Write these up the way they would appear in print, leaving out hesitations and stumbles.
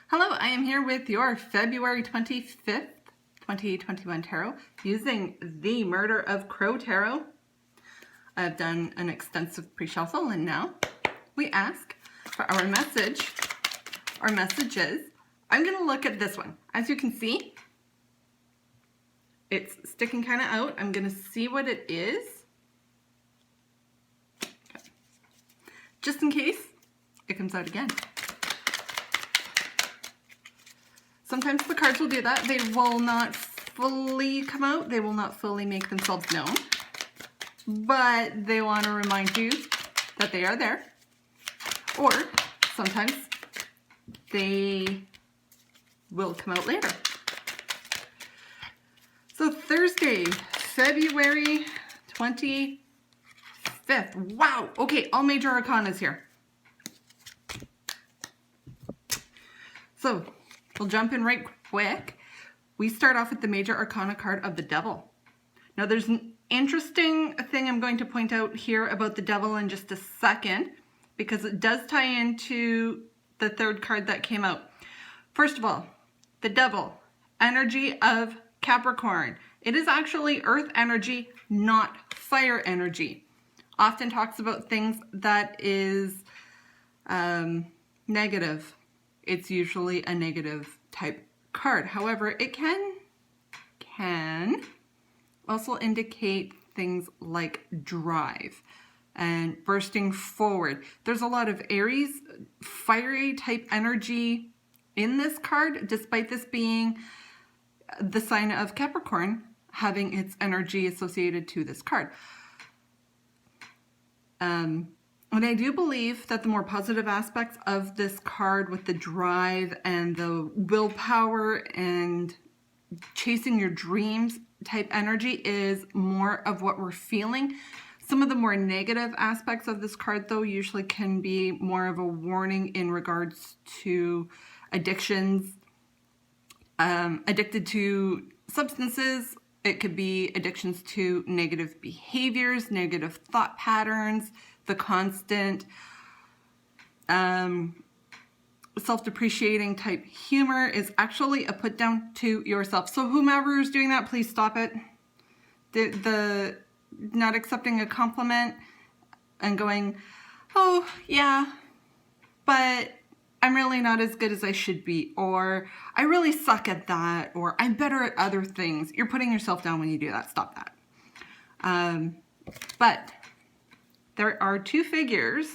Hello, I am here with your February 25th, 2021 tarot using the Murder of Crow tarot. I've done an extensive pre-shuffle and now we ask for our message. Our message is, I'm going to look at this one. As you can see, it's sticking kind of out. I'm going to see what it is. Okay. Just in case it comes out again. Sometimes the cards will do that. They will not fully come out. They will not fully make themselves known. But they want to remind you that they are there. Or sometimes they will come out later. So Thursday, February 25th. Wow. Okay, all major arcanas here. So we'll jump in right quick. We start off with the major arcana card of the Devil. Now there's an interesting thing I'm going to point out here about the Devil in just a second, because it does tie into the third card that came out. First of all, the Devil, energy of Capricorn. It is actually earth energy, not fire energy. Often talks about things that is negative. It's usually a negative type card. However, it can also indicate things like drive and bursting forward. There's a lot of Aries, fiery type energy in this card, despite this being the sign of Capricorn having its energy associated to this card. And I do believe that the more positive aspects of this card with the drive and the willpower and chasing your dreams type energy is more of what we're feeling. Some of the more negative aspects of this card, though, usually can be more of a warning in regards to addictions, addicted to substances. It could be addictions to negative behaviors, negative thought patterns, the constant self-depreciating type humor is actually a put down to yourself. So whomever is doing that, please stop it. The not accepting a compliment and going, oh yeah, but I'm really not as good as I should be, or I really suck at that, or I'm better at other things. You're putting yourself down when you do that. Stop that. But there are two figures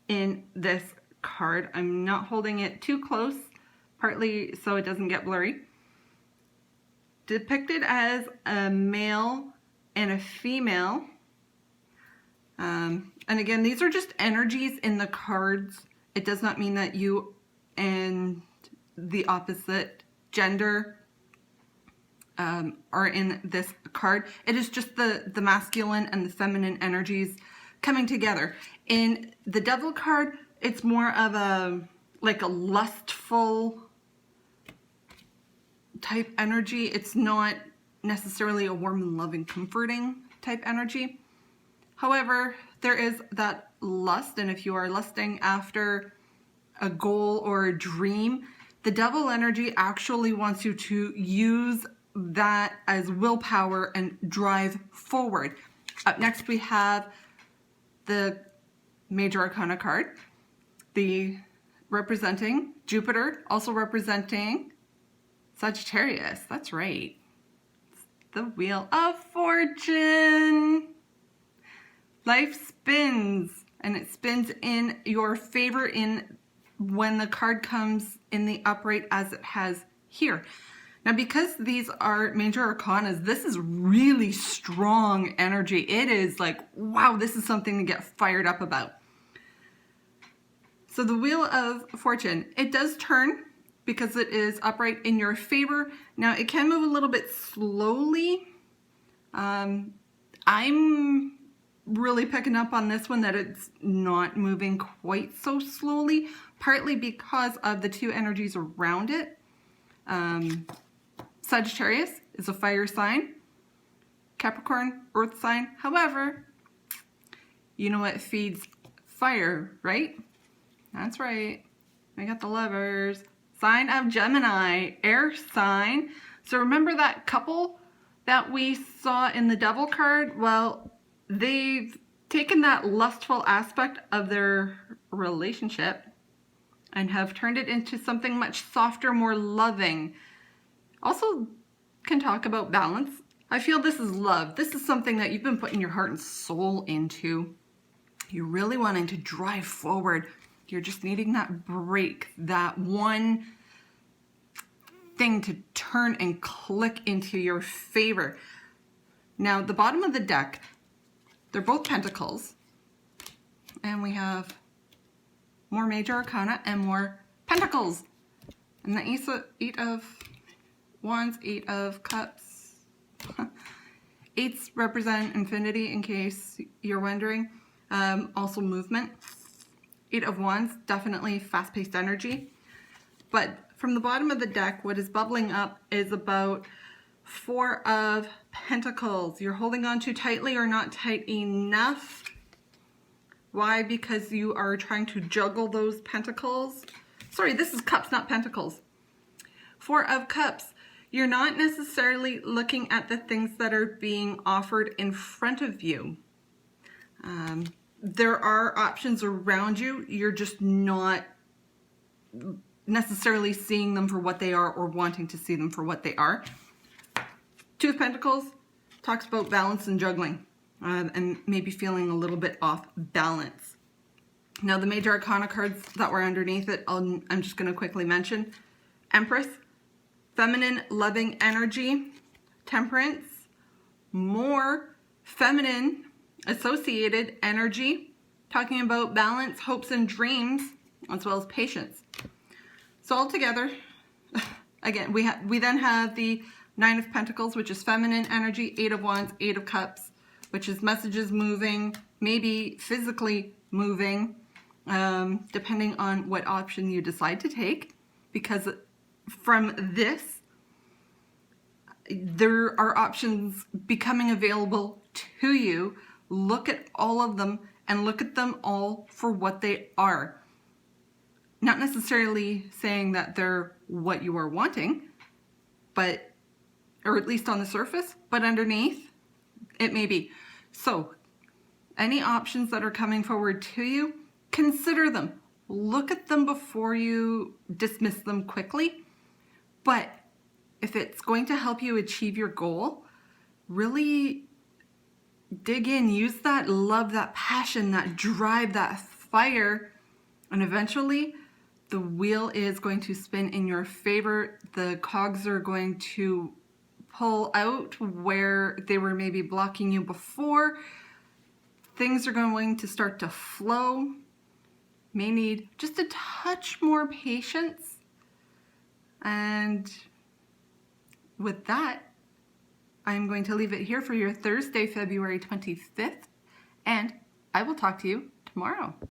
in this card. I'm not holding it too close, partly so it doesn't get blurry. Depicted as a male and a female. And again, these are just energies in the cards. It does not mean that you and the opposite gender are in this card. It is just the masculine and the feminine energies coming together. In the Devil card, it's more of a lustful type energy. It's not necessarily a warm and loving, comforting type energy. However, there is that lust, and if you are lusting after a goal or a dream, the Devil energy actually wants you to use that as willpower and drive forward. Up next we have the Major Arcana card, the representing Jupiter, also representing Sagittarius. That's right. It's the Wheel of Fortune. Life spins, and it spins in your favor when the card comes in the upright as it has here. Now, because these are major arcanas, this is really strong energy. It is like, wow, this is something to get fired up about. So the Wheel of Fortune, it does turn because it is upright in your favor. Now, it can move a little bit slowly. I'm really picking up on this one that it's not moving quite so slowly, partly because of the two energies around it. Sagittarius is a fire sign, Capricorn, earth sign. However, you know what feeds fire, right? That's right. We got the Lovers. Sign of Gemini, air sign. So remember that couple that we saw in the Devil card? Well, they've taken that lustful aspect of their relationship and have turned it into something much softer, more loving. Also can talk about balance. I feel this is love. This is something that you've been putting your heart and soul into. You're really wanting to drive forward. You're just needing that break, that one thing to turn and click into your favor. Now, the bottom of the deck, they're both pentacles. And we have more Major Arcana and more pentacles. And the Eight of Wands, Eight of Cups. Eights represent infinity, in case you're wondering. Also movement. Eight of Wands, definitely fast-paced energy. But from the bottom of the deck, what is bubbling up is about Four of Pentacles. You're holding on too tightly or not tight enough. Why? Because you are trying to juggle those pentacles. Sorry, this is cups, not pentacles. Four of Cups. You're not necessarily looking at the things that are being offered in front of you. There are options around you. You're just not necessarily seeing them for what they are or wanting to see them for what they are. Two of Pentacles talks about balance and juggling and maybe feeling a little bit off balance. Now the Major Arcana cards that were underneath it, I'm just going to quickly mention. Empress, feminine loving energy, Temperance, more feminine associated energy, talking about balance, hopes and dreams, as well as patience. So altogether, again, we then have the Nine of Pentacles, which is feminine energy, Eight of Wands, Eight of Cups, which is messages moving, maybe physically moving, depending on what option you decide to take. Because from this, there are options becoming available to you. Look at all of them and look at them all for what they are. Not necessarily saying that they're what you are wanting, but, or at least on the surface, but underneath, it may be. So, any options that are coming forward to you, consider them. Look at them before you dismiss them quickly. But if it's going to help you achieve your goal, really dig in, use that love, that passion, that drive, that fire, and eventually the wheel is going to spin in your favor. The cogs are going to pull out where they were maybe blocking you before. Things are going to start to flow. May need just a touch more patience. And with that, I'm going to leave it here for your Thursday, February 25th, and I will talk to you tomorrow.